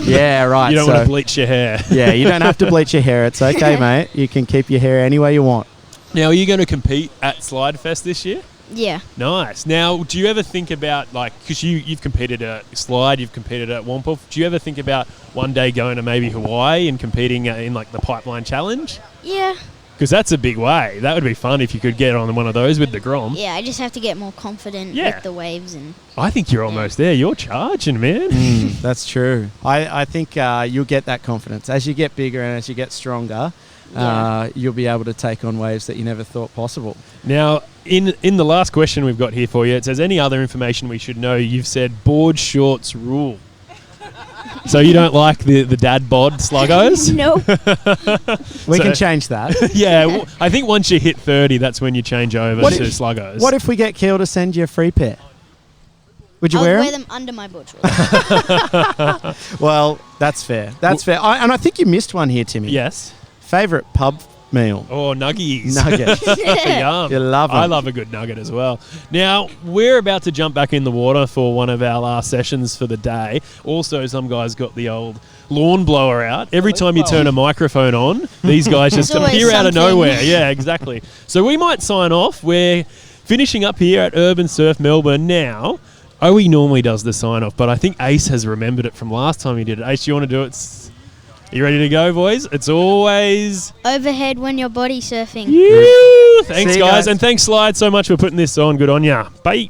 Yeah, right. You don't so, want to bleach your hair. yeah, you don't have to bleach your hair. It's okay, mate. You can keep your hair any way you want. Now, are you going to compete at Slyde Fest this year? Yeah. Nice. Now, do you ever think about, like, because you've competed at Slyde, you've competed at Whampoa, do you ever think about one day going to maybe Hawaii and competing in, like, the Pipeline Challenge? Yeah. Because that's a big way. That would be fun if you could get on one of those with the Grom. Yeah, I just have to get more confident Yeah. with the waves and... I think you're almost there. You're charging, man. That's true. I think you'll get that confidence. As you get bigger and as you get stronger, you'll be able to take on waves that you never thought possible. Now, in the last question we've got here for you, it says, any other information we should know? You've said board shorts rule. So you don't like the dad bod sluggos? No. We can change that. Yeah, I think once you hit 30, that's when you change over What to if- sluggos. What if we get Keel to send you a free pair? Would you I'll wear wear them? them under my board shorts. Well, that's fair. That's fair. And I think you missed one here, Timmy. Yes. Favourite pub meal? Oh, nuggies. Nuggets. Yum. You love 'em. I love a good nugget as well. Now, we're about to jump back in the water for one of our last sessions for the day. Also, some guys got the old lawn blower out. Every time you turn a microphone on, these guys just There's always appear out of something. nowhere. Yeah, exactly. So we might sign off. We're finishing up here at Urban Surf Melbourne now. Owie normally does the sign off, but I think Ace has remembered it from last time he did it. Ace, you want to do it? Are you ready to go, boys? It's always... Overhead when you're body surfing. You. Thanks, See you guys. guys. And thanks, Slyde, so much for putting this on. Good on ya. Bye.